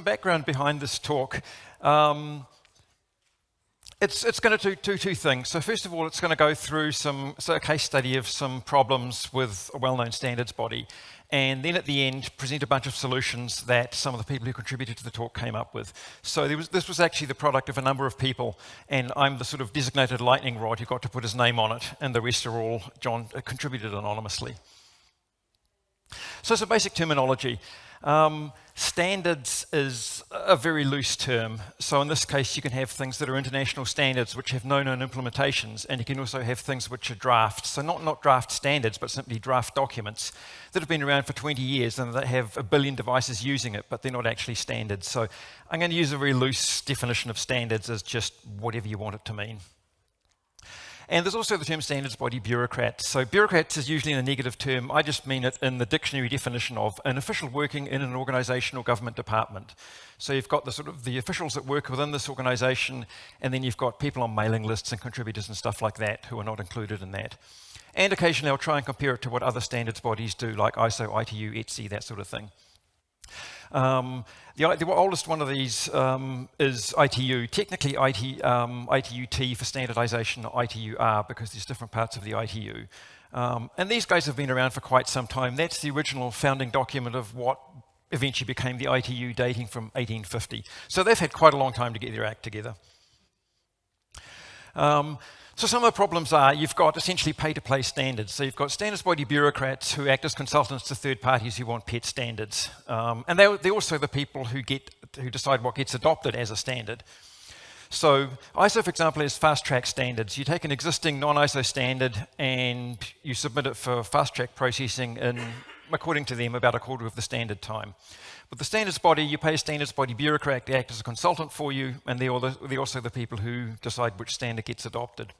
background behind this talk. It's going to do two things. So first of all, it's going to go through a case study of some problems with a well-known standards body. And then at the end, present a bunch of solutions that some of the people who contributed to the talk came up with. So this was actually the product of a number of people, and I'm the sort of designated lightning rod who got to put his name on it, and the rest are all contributed anonymously. So some basic terminology. Standards is a very loose term. So in this case, you can have things that are international standards which have no known implementations, and you can also have things which are drafts. So not draft standards, but simply draft documents that have been around for 20 years and that have a billion devices using it, but they're not actually standards. So I'm going to use a very loose definition of standards as just whatever you want it to mean. And there's also the term standards body bureaucrats. So bureaucrats is usually a negative term. I just mean it in the dictionary definition of an official working in an organisation or government department. So you've got the officials that work within this organisation, and then you've got people on mailing lists and contributors and stuff like that who are not included in that. And occasionally I'll try and compare it to what other standards bodies do, like ISO, ITU, ETSI, that sort of thing. The oldest one of these is ITU. Technically, ITU-T for standardization, or ITU-R, because there's different parts of the ITU. And these guys have been around for quite some time. That's the original founding document of what eventually became the ITU, dating from 1850. So they've had quite a long time to get their act together. So some of the problems are you've got essentially pay-to-play standards. So you've got standards body bureaucrats who act as consultants to third parties who want pet standards. And they're also the people who decide what gets adopted as a standard. So ISO, for example, has fast-track standards. You take an existing non-ISO standard and you submit it for fast-track processing in, according to them, about a quarter of the standard time. With the standards body, you pay a standards body bureaucrat to act as a consultant for you, and they're also the people who decide which standard gets adopted.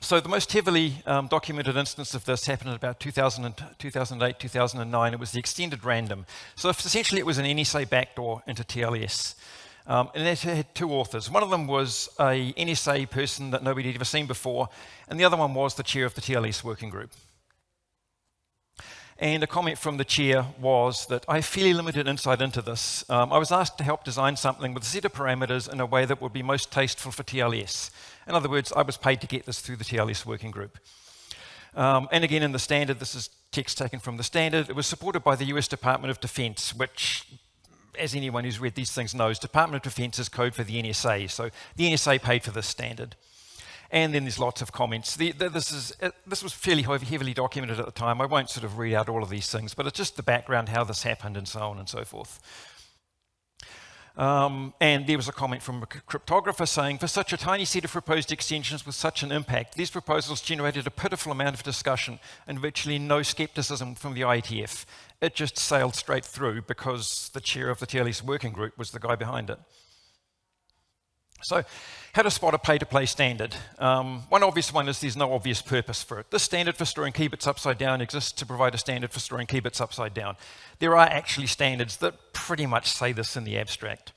So the most heavily documented instance of this happened in about 2008, 2009. It was the extended random. So essentially it was an NSA backdoor into TLS. And it had two authors. One of them was a NSA person that nobody had ever seen before, and the other one was the chair of the TLS working group. And a comment from the chair was that I have fairly limited insight into this. I was asked to help design something with a set of parameters in a way that would be most tasteful for TLS. In other words, I was paid to get this through the TLS working group. And again, in the standard, this is text taken from the standard. It was supported by the US Department of Defense, which, as anyone who's read these things knows, Department of Defense is code for the NSA. So the NSA paid for this standard. And then there's lots of comments. This was fairly heavily documented at the time. I won't sort of read out all of these things, but it's just the background, how this happened, and so on and so forth. And there was a comment from a cryptographer saying, for such a tiny set of proposed extensions with such an impact, these proposals generated a pitiful amount of discussion and virtually no skepticism from the IETF. It just sailed straight through because the chair of the TLS working group was the guy behind it. So, how to spot a pay-to-play standard? One obvious one is there's no obvious purpose for it. This standard for storing key bits upside down exists to provide a standard for storing key bits upside down. There are actually standards that pretty much say this in the abstract.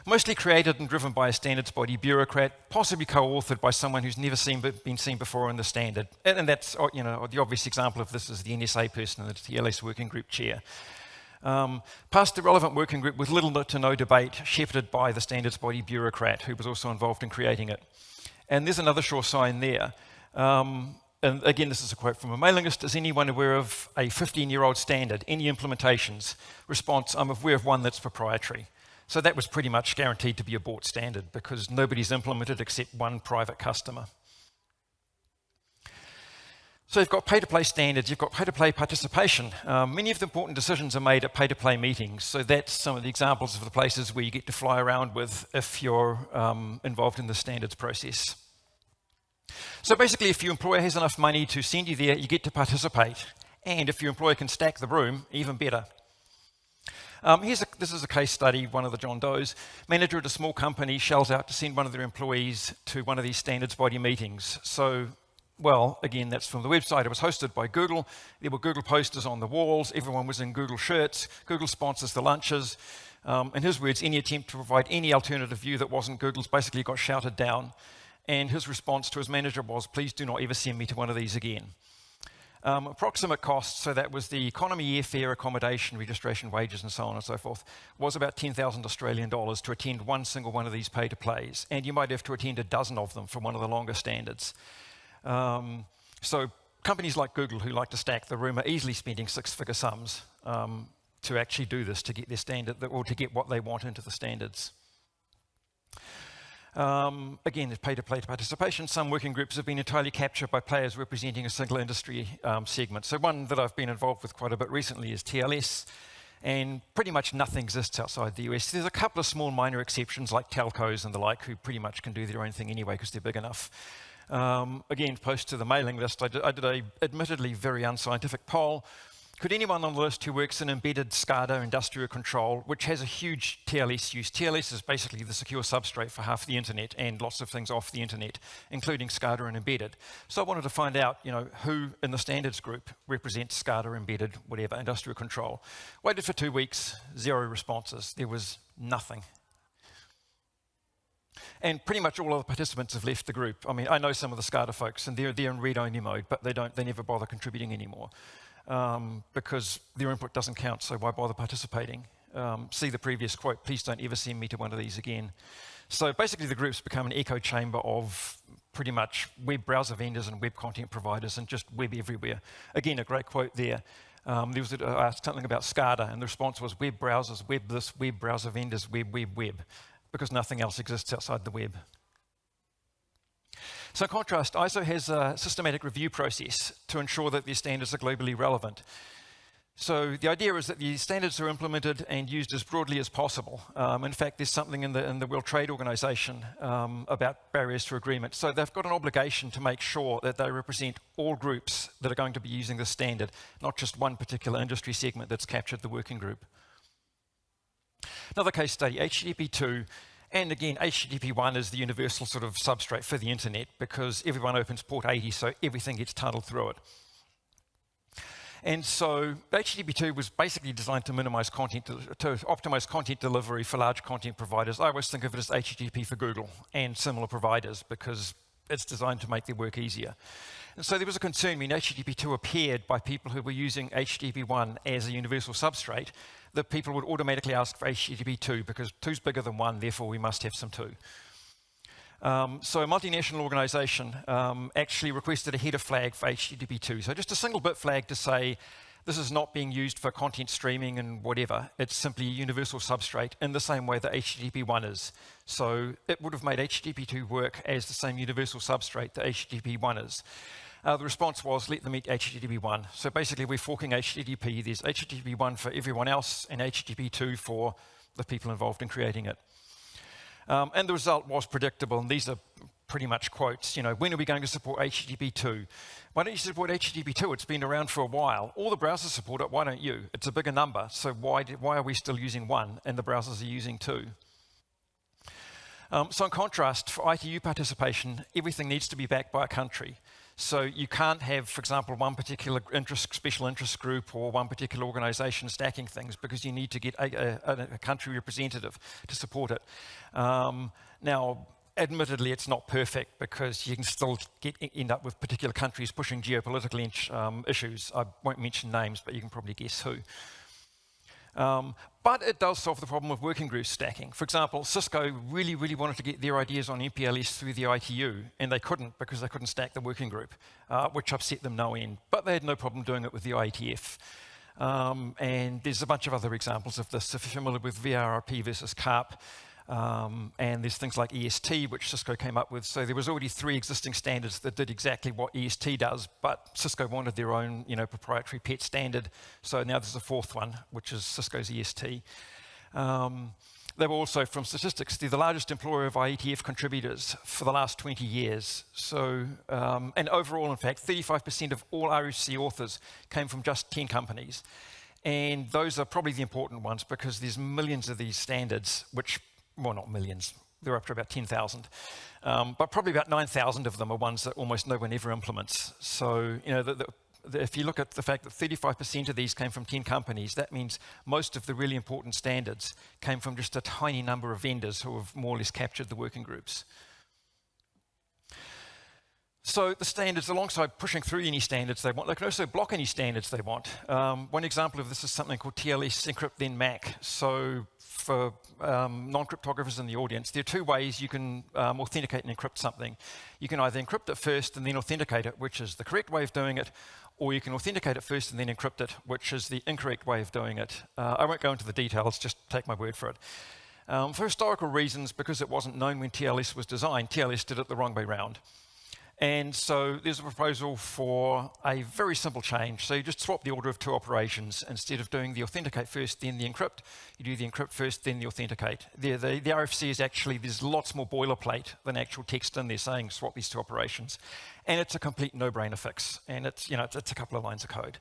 Mostly created and driven by a standards body bureaucrat, possibly co-authored by someone who's never been seen before in the standard. And that's, you know, the obvious example of this is the NSA person and the TLS working group chair. Passed the relevant working group with little to no debate, shepherded by the standards body bureaucrat who was also involved in creating it. And there's another sure sign there. And again, this is a quote from a mailing list. Is anyone aware of a 15-year-old standard? Any implementations? Response, I'm aware of one that's proprietary. So that was pretty much guaranteed to be a bought standard because nobody's implemented except one private customer. So you've got pay-to-play standards, you've got pay-to-play participation. Many of the important decisions are made at pay-to-play meetings, so that's some of the examples of the places where you get to fly around with if you're involved in the standards process. So basically, if your employer has enough money to send you there, you get to participate. And if your employer can stack the room, even better. This is a case study, one of the John Does. Manager at a small company shells out to send one of their employees to one of these standards body meetings. So, well, again, that's from the website. It was hosted by Google. There were Google posters on the walls. Everyone was in Google shirts. Google sponsors the lunches. In his words, any attempt to provide any alternative view that wasn't Google's basically got shouted down. And his response to his manager was, please do not ever send me to one of these again. Approximate cost, so that was the economy, airfare, accommodation, registration, wages, and so on and so forth, was about 10,000 Australian dollars to attend one single one of these pay-to-plays. And you might have to attend a dozen of them for one of the longer standards. So companies like Google, who like to stack the room, are easily spending six-figure sums to actually do this, to get their standard, or to get what they want into the standards. Again, there's pay-to-play participation. Some working groups have been entirely captured by players representing a single industry segment. So one that I've been involved with quite a bit recently is TLS, and pretty much nothing exists outside the US. There's a couple of small minor exceptions like telcos and the like, who pretty much can do their own thing anyway because they're big enough. Again, post to the mailing list, I did a admittedly very unscientific poll. Could anyone on the list who works in embedded SCADA industrial control, which has a huge TLS use? TLS is basically the secure substrate for half the internet and lots of things off the internet, including SCADA and embedded. So I wanted to find out, who in the standards group represents SCADA, embedded, whatever, industrial control. Waited for 2 weeks, 0 responses. There was nothing. And pretty much all of the participants have left the group. I mean, I know some of the SCADA folks, and they're in read-only mode, but they never bother contributing anymore. Because their input doesn't count, so why bother participating? See the previous quote, please don't ever send me to one of these again. So basically the group's become an echo chamber of pretty much web browser vendors and web content providers and just web everywhere. Again, a great quote there. There was asked something about SCADA, and the response was web browsers, web this, web browser vendors, web, because nothing else exists outside the web. So in contrast, ISO has a systematic review process to ensure that these standards are globally relevant. So the idea is that the standards are implemented and used as broadly as possible. In fact, there's something in the World Trade Organization about barriers to agreement. So they've got an obligation to make sure that they represent all groups that are going to be using this standard, not just one particular industry segment that's captured the working group. Another case study, HTTP2. And again, HTTP1 is the universal sort of substrate for the internet because everyone opens port 80, so everything gets tunneled through it. And so HTTP2 was basically designed to minimize content, to optimize content delivery for large content providers. I always think of it as HTTP for Google and similar providers because it's designed to make their work easier. And so there was a concern when HTTP2 appeared by people who were using HTTP1 as a universal substrate that people would automatically ask for HTTP2 because 2's bigger than 1, therefore we must have some 2. So a multinational organization actually requested a header flag for HTTP2. So just a single bit flag to say, this is not being used for content streaming and whatever. It's simply a universal substrate in the same way that HTTP1 is. So it would have made HTTP2 work as the same universal substrate that HTTP1 is. The response was, let them eat HTTP1. So basically, we're forking HTTP. There's HTTP1 for everyone else and HTTP2 for the people involved in creating it. And the result was predictable, and these are pretty much quotes. When are we going to support HTTP2? Why don't you support HTTP2? It's been around for a while. All the browsers support it. Why don't you? It's a bigger number, so why are we still using 1 and the browsers are using 2? So in contrast, for ITU participation, everything needs to be backed by a country. So you can't have, for example, one particular special interest group or one particular organization stacking things because you need to get a country representative to support it. Now, admittedly, it's not perfect because you can still end up with particular countries pushing geopolitical issues. I won't mention names, but you can probably guess who. But it does solve the problem of working group stacking. For example, Cisco really, really wanted to get their ideas on MPLS through the ITU, and they couldn't because they couldn't stack the working group, which upset them no end. But they had no problem doing it with the IETF. And there's a bunch of other examples of this. If you're familiar with VRRP versus CARP, and there's things like EST, which Cisco came up with. So there was already 3 existing standards that did exactly what EST does, but Cisco wanted their own, proprietary pet standard. So now there's a 4th one, which is Cisco's EST. They were also, from statistics, they're the largest employer of IETF contributors for the last 20 years. So, and overall, in fact, 35% of all RFC authors came from just 10 companies. And those are probably the important ones because there's millions of these standards, which, well, not millions, they're up to about 10,000. But probably about 9,000 of them are ones that almost no one ever implements. So, if you look at the fact that 35% of these came from 10 companies, that means most of the really important standards came from just a tiny number of vendors who have more or less captured the working groups. So the standards, alongside pushing through any standards they want, they can also block any standards they want. One example of this is something called TLS encrypt then MAC. So for non-cryptographers in the audience, there are two ways you can authenticate and encrypt something. You can either encrypt it first and then authenticate it, which is the correct way of doing it, or you can authenticate it first and then encrypt it, which is the incorrect way of doing it. I won't go into the details, just take my word for it. For historical reasons, because it wasn't known when TLS was designed, TLS did it the wrong way round. And so there's a proposal for a very simple change. So you just swap the order of two operations. Instead of doing the authenticate first, then the encrypt, you do the encrypt first, then the authenticate. The RFC is actually, there's lots more boilerplate than actual text in there saying swap these two operations. And it's a complete no-brainer fix. And it's, it's a couple of lines of code.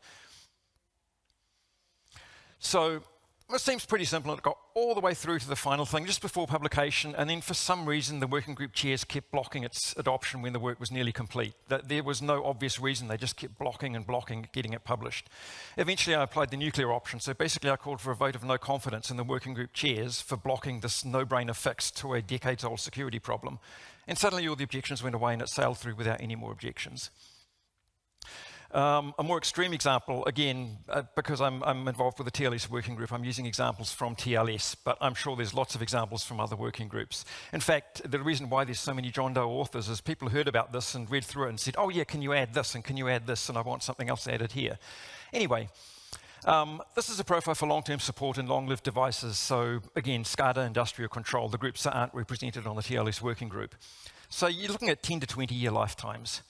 So it seems pretty simple, and it got all the way through to the final thing just before publication, and then for some reason the working group chairs kept blocking its adoption when the work was nearly complete. There was no obvious reason, they just kept blocking and blocking getting it published. Eventually I applied the nuclear option, so basically I called for a vote of no confidence in the working group chairs for blocking this no-brainer fix to a decades-old security problem. And suddenly all the objections went away and it sailed through without any more objections. A more extreme example, again, because I'm involved with the TLS working group, I'm using examples from TLS, but I'm sure there's lots of examples from other working groups. In fact, the reason why there's so many John Doe authors is people heard about this and read through it and said, oh yeah, can you add this and can you add this, and I want something else added here. Anyway, this is a profile for long-term support in long-lived devices. So again, SCADA, industrial control, the groups that aren't represented on the TLS working group. So you're looking at 10 to 20-year lifetimes.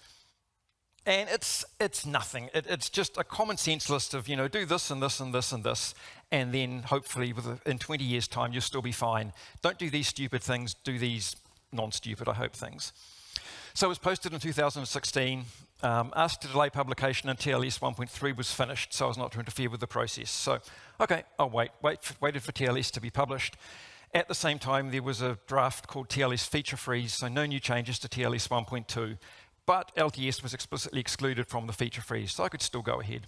And it's nothing. It's just a common sense list of, do this and this and this and this, and then hopefully in 20 years' time you'll still be fine. Don't do these stupid things, do these non-stupid, I hope, things. So it was posted in 2016, asked to delay publication until TLS 1.3 was finished, so as not to interfere with the process. So, okay, I'll waited for TLS to be published. At the same time, there was a draft called TLS Feature Freeze, so no new changes to TLS 1.2. But LTS was explicitly excluded from the feature freeze, so I could still go ahead.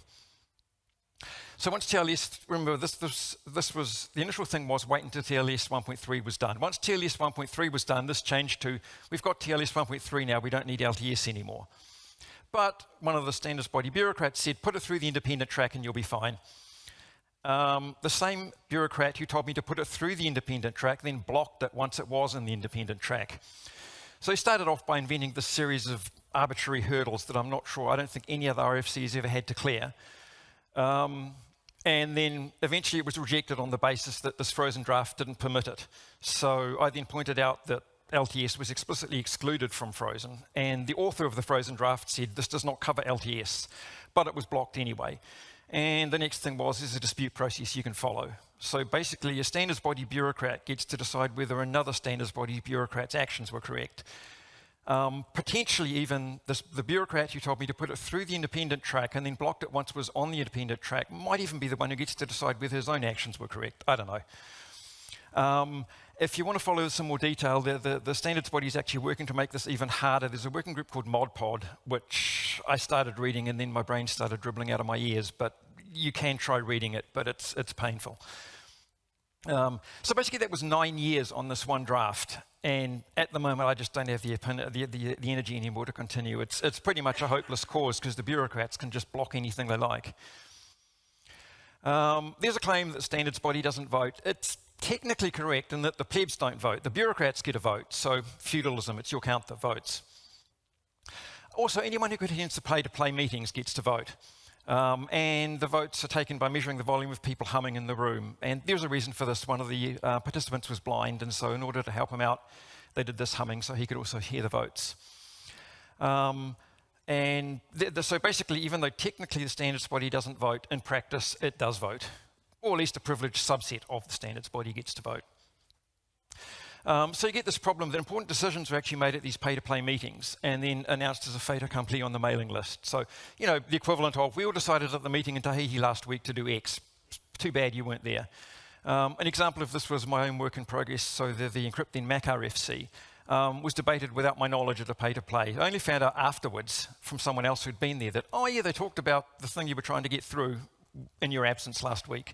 So once TLS, remember this was, the initial thing was wait until TLS 1.3 was done. Once TLS 1.3 was done, this changed to, we've got TLS 1.3 now, we don't need LTS anymore. But one of the standards body bureaucrats said, put it through the independent track and you'll be fine. The same bureaucrat who told me to put it through the independent track then blocked it once it was in the independent track. So he started off by inventing this series of arbitrary hurdles that I'm not sure, I don't think any other RFC has ever had to clear. And then eventually it was rejected on the basis that this frozen draft didn't permit it. So I then pointed out that LTS was explicitly excluded from frozen, and the author of the frozen draft said this does not cover LTS, but it was blocked anyway. And the next thing was, there's a dispute process you can follow. So basically, a standards body bureaucrat gets to decide whether another standards body bureaucrat's actions were correct. Potentially even the bureaucrat who told me to put it through the independent track and then blocked it once it was on the independent track might even be the one who gets to decide whether his own actions were correct. I don't know. If you want to follow some more detail, the standards body is actually working to make this even harder. There's a working group called ModPod, which I started reading and then my brain started dribbling out of my ears, but you can try reading it, but it's painful. So basically that was 9 years on this one draft, and at the moment I just don't have the energy anymore to continue. It's pretty much a hopeless cause because the bureaucrats can just block anything they like. There's a claim that standards body doesn't vote. It's technically correct in that the plebs don't vote. The bureaucrats get a vote, so feudalism, it's your count that votes. Also, anyone who attends the pay-to-play meetings gets to vote. And the votes are taken by measuring the volume of people humming in the room. And there's a reason for this. One of the participants was blind, and so in order to help him out, they did this humming so he could also hear the votes. So basically, even though technically the standards body doesn't vote, in practice it does vote. Or at least a privileged subset of the standards body gets to vote. So you get this problem that important decisions are actually made at these pay-to-play meetings and then announced as a fait accompli on the mailing list. So, the equivalent of, we all decided at the meeting in Tahiti last week to do X. Too bad you weren't there. An example of this was my own work in progress. So the encrypt then MAC RFC was debated without my knowledge at a pay-to-play. I only found out afterwards from someone else who'd been there that, oh yeah, they talked about the thing you were trying to get through in your absence last week.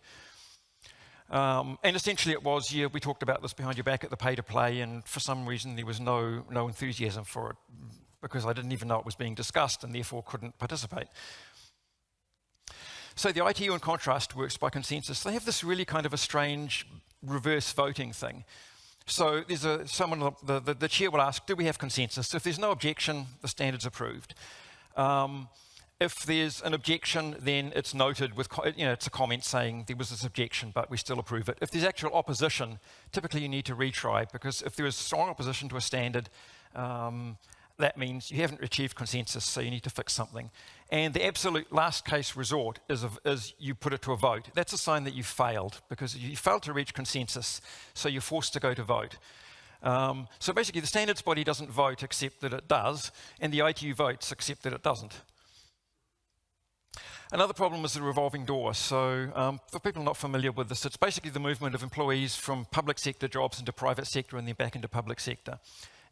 And essentially it was, yeah, we talked about this behind your back at the pay-to-play, and for some reason there was no enthusiasm for it. because I didn't even know it was being discussed and therefore couldn't participate. So the ITU, in contrast, works by consensus. They have this really kind of a strange reverse voting thing. So there's the chair will ask, do we have consensus? If there's no objection, the standard's approved. If there's an objection, then it's noted with, it's a comment saying there was this objection, but we still approve it. If there's actual opposition, typically you need to retry, because if there is strong opposition to a standard, that means you haven't achieved consensus, so you need to fix something. And the absolute last case resort is you put it to a vote. That's a sign that you failed, because you failed to reach consensus, so you're forced to go to vote. So basically, the standards body doesn't vote except that it does, and the ITU votes except that it doesn't. Another problem is the revolving door. So for people not familiar with this, it's basically the movement of employees from public sector jobs into private sector and then back into public sector.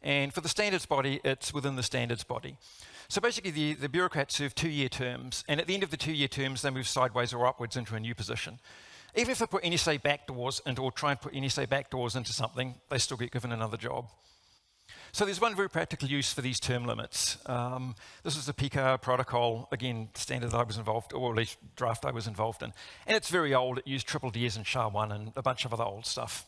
And for the standards body, it's within the standards body. So basically, the bureaucrats serve 2-year terms, and at the end of the 2-year terms, they move sideways or upwards into a new position. Even if they put any say backdoors or try and put any say backdoors into something, they still get given another job. So there's one very practical use for these term limits. This is the PKR protocol, again, standard that I was involved, or at least draft I was involved in. And it's very old. It used triple Ds and SHA-1 and a bunch of other old stuff.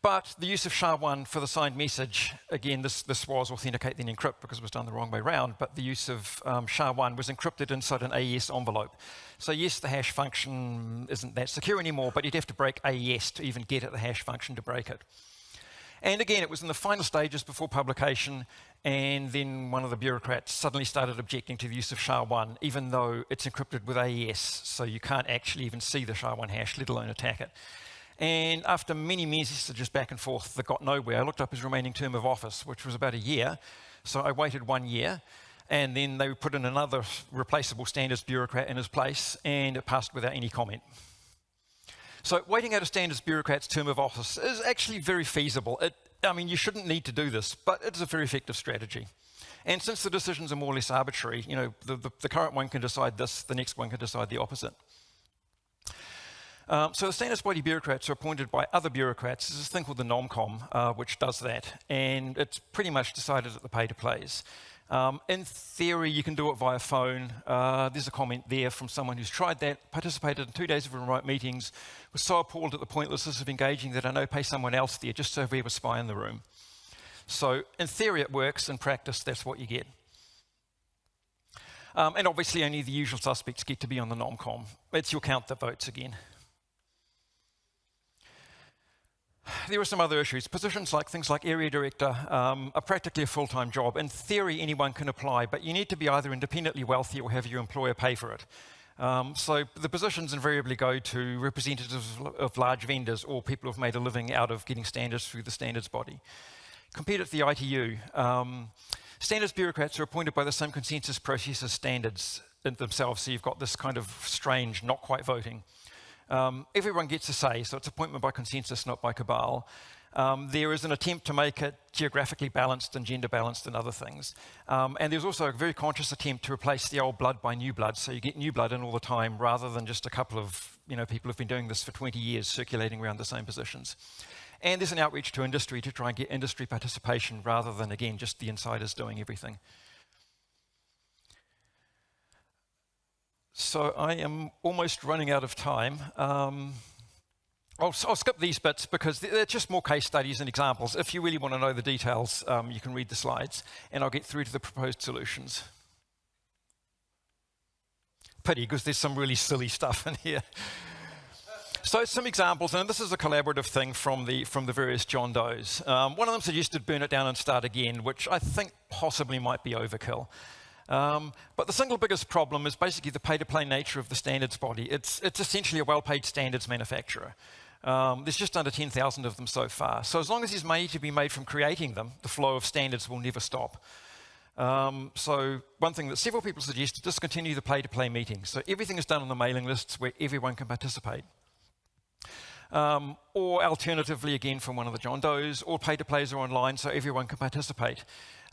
But the use of SHA-1 for the signed message, again, this was authenticate then encrypt because it was done the wrong way round, but the use of SHA-1 was encrypted inside an AES envelope. So yes, the hash function isn't that secure anymore, but you'd have to break AES to even get at the hash function to break it. And again, it was in the final stages before publication, and then one of the bureaucrats suddenly started objecting to the use of SHA-1, even though it's encrypted with AES, so you can't actually even see the SHA-1 hash, let alone attack it. And after many messages back and forth that got nowhere, I looked up his remaining term of office, which was about a year. So I waited 1 year, and then they put in another replaceable standards bureaucrat in his place, and it passed without any comment. So waiting out a standards bureaucrat's term of office is actually very feasible. I mean, you shouldn't need to do this, but it's a very effective strategy. And since the decisions are more or less arbitrary, the current one can decide this, the next one can decide the opposite. So the standards body bureaucrats are appointed by other bureaucrats. There's this thing called the NOMCOM, which does that, and it's pretty much decided at the pay-to-plays. In theory, you can do it via phone. There's a comment there from someone who's tried that, participated in 2 days of remote meetings, was so appalled at the pointlessness of engaging that I now pay someone else there just so we have a spy in the room. So in theory, it works. In practice, that's what you get. And obviously, only the usual suspects get to be on the NOMCOM. It's your count that votes again. There are some other issues. Positions like things like area director are practically a full-time job. In theory, anyone can apply, but you need to be either independently wealthy or have your employer pay for it. So the positions invariably go to representatives of large vendors or people who've made a living out of getting standards through the standards body. Compared to the ITU, standards bureaucrats are appointed by the same consensus process as standards themselves, so you've got this kind of strange, not quite voting. Everyone gets a say, so it's appointment by consensus, not by cabal. There is an attempt to make it geographically balanced and gender balanced and other things. And there's also a very conscious attempt to replace the old blood by new blood, so you get new blood in all the time rather than just a couple of people who've been doing this for 20 years circulating around the same positions. And there's an outreach to industry to try and get industry participation rather than, again, just the insiders doing everything. So I am almost running out of time. I'll skip these bits because they're just more case studies and examples. If you really want to know the details, you can read the slides, and I'll get through to the proposed solutions. Pity, because there's some really silly stuff in here. So some examples, and this is a collaborative thing from the various John Does. One of them suggested burn it down and start again, which I think possibly might be overkill. But the single biggest problem is basically the pay-to-play nature of the standards body. It's essentially a well-paid standards manufacturer. There's just under 10,000 of them so far. So as long as there's money to be made from creating them, the flow of standards will never stop. So one thing that several people suggest is discontinue the pay-to-play meetings. So everything is done on the mailing lists where everyone can participate. Or alternatively, again, from one of the John Does, all pay-to-plays are online so everyone can participate.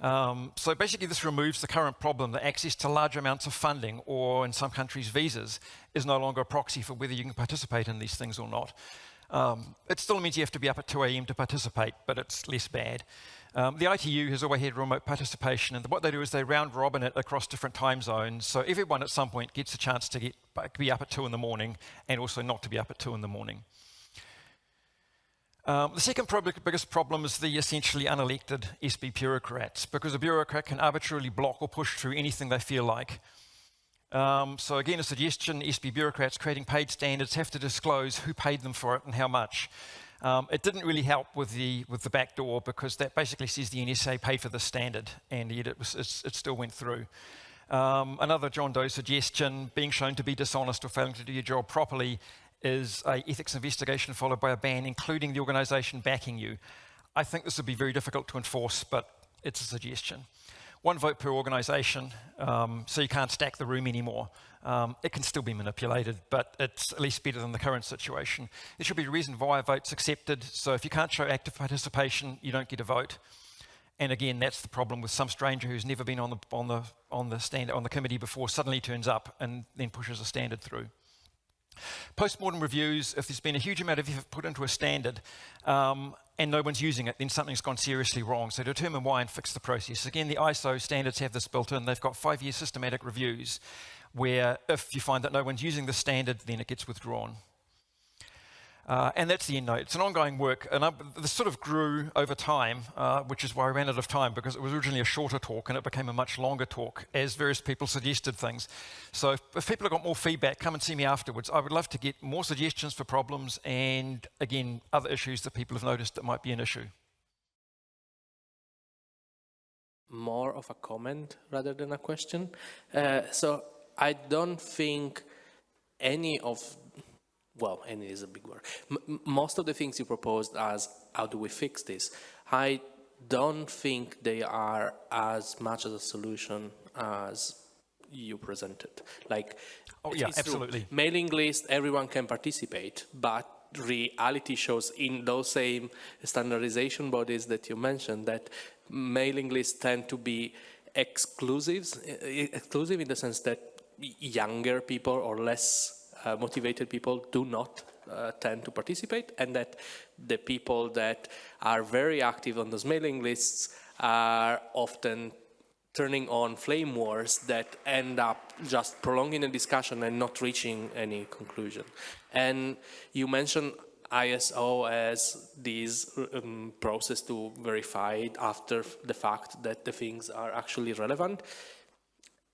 So basically this removes the current problem that access to large amounts of funding, or in some countries visas, is no longer a proxy for whether you can participate in these things or not. It still means you have to be up at 2 a.m. to participate, but it's less bad. The ITU has always had remote participation, and what they do is they round robin it across different time zones, so everyone at some point gets a chance to be up at 2 in the morning, and also not to be up at 2 in the morning. The second biggest problem is the essentially unelected SB bureaucrats, because a bureaucrat can arbitrarily block or push through anything they feel like. So again, a suggestion, SB bureaucrats creating paid standards have to disclose who paid them for it and how much. It didn't really help with the back door, because that basically says the NSA paid for the standard, and yet it still went through. Another John Doe suggestion, being shown to be dishonest or failing to do your job properly is an ethics investigation followed by a ban, including the organisation backing you. I think this would be very difficult to enforce, but it's a suggestion. 1 vote per organisation, so you can't stack the room anymore. It can still be manipulated, but it's at least better than the current situation. There should be a reason why a vote's accepted, so if you can't show active participation, you don't get a vote. And again, that's the problem with some stranger who's never been on the committee before suddenly turns up and then pushes a standard through. Post-mortem reviews, if there's been a huge amount of effort put into a standard and no one's using it, then something's gone seriously wrong. So determine why and fix the process. Again, the ISO standards have this built in. They've got 5-year systematic reviews where if you find that no one's using the standard, then it gets withdrawn. And that's the end note. It's an ongoing work, and this sort of grew over time, which is why I ran out of time, because it was originally a shorter talk and it became a much longer talk as various people suggested things. So if people have got more feedback, come and see me afterwards. I would love to get more suggestions for problems and, again, other issues that people have noticed that might be an issue. More of a comment rather than a question. So I don't think any is a big word. Most of the things you proposed as how do we fix this, I don't think they are as much as a solution as you presented. Like, oh yeah, absolutely. True. Mailing list, everyone can participate, but reality shows in those same standardization bodies that you mentioned that mailing lists tend to be exclusive in the sense that younger people or less motivated people do not tend to participate, and that the people that are very active on those mailing lists are often turning on flame wars that end up just prolonging the discussion and not reaching any conclusion. And you mentioned ISO as this process to verify it after the fact that the things are actually relevant.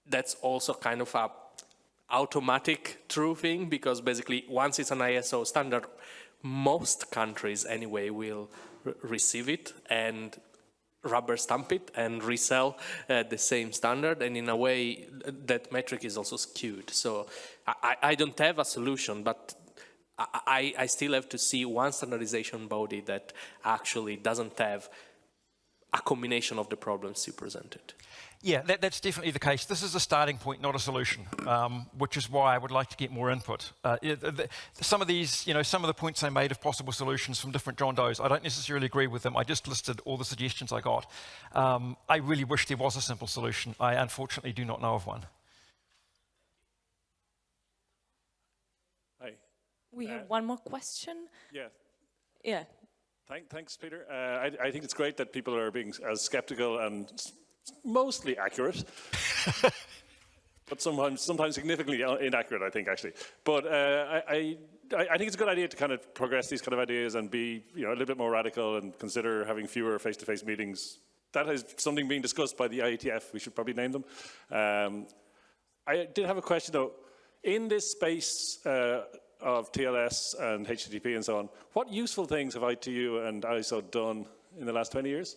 That's also kind of a automatic true thing, because basically once it's an ISO standard, most countries anyway will receive it and rubber stamp it and resell the same standard, and in a way that metric is also skewed. So I don't have a solution, but I still have to see one standardization body that actually doesn't have a combination of the problems you presented. Yeah, that's definitely the case. This is a starting point, not a solution, which is why I would like to get more input. Some of these, some of the points I made of possible solutions from different John Does, I don't necessarily agree with them. I just listed all the suggestions I got. I really wish there was a simple solution. I unfortunately do not know of one. Hi. We have one more question. Yeah. Yeah. Thanks, Peter. I think it's great that people are being as skeptical and mostly accurate, but sometimes significantly inaccurate, I think, actually. But I think it's a good idea to kind of progress these kind of ideas and be a little bit more radical and consider having fewer face-to-face meetings. That is something being discussed by the IETF. We should probably name them. I did have a question, though. In this space of TLS and HTTP and so on, what useful things have ITU and ISO done in the last 20 years?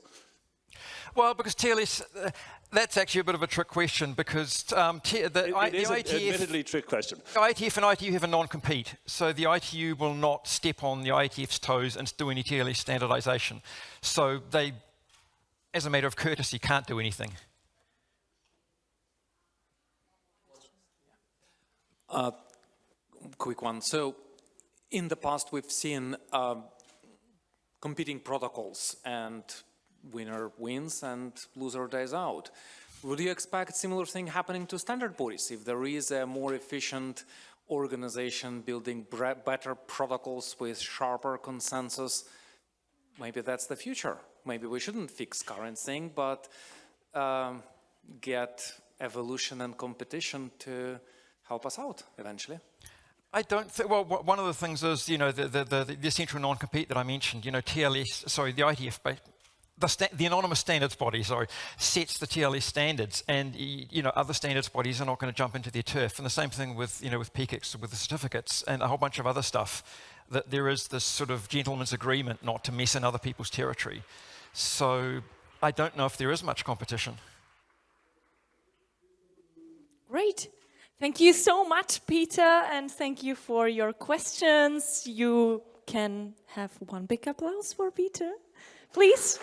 Well, because TLS, that's actually a bit of a trick question, because it is an admittedly trick question. The IETF and ITU have a non-compete, so the ITU will not step on the IETF's toes and do any TLS standardization. So they, as a matter of courtesy, can't do anything. Quick one. So in the past, we've seen competing protocols, and winner wins and loser dies out. Would you expect similar thing happening to standard bodies if there is a more efficient organization building better protocols with sharper consensus, maybe that's the future. Maybe we shouldn't fix current thing, but get evolution and competition to help us out eventually. I don't think, well, one of the things is, you know, the central non-compete that I mentioned, you know, TLS, sorry, the ITF, the anonymous standards body, sorry, sets the TLS standards, and, you know, other standards bodies are not going to jump into their turf. And the same thing with, you know, with PKICs, with the certificates, and a whole bunch of other stuff, that there is this sort of gentleman's agreement not to mess in other people's territory. So I don't know if there is much competition. Great. Thank you so much, Peter, and thank you for your questions. You can have one big applause for Peter, please.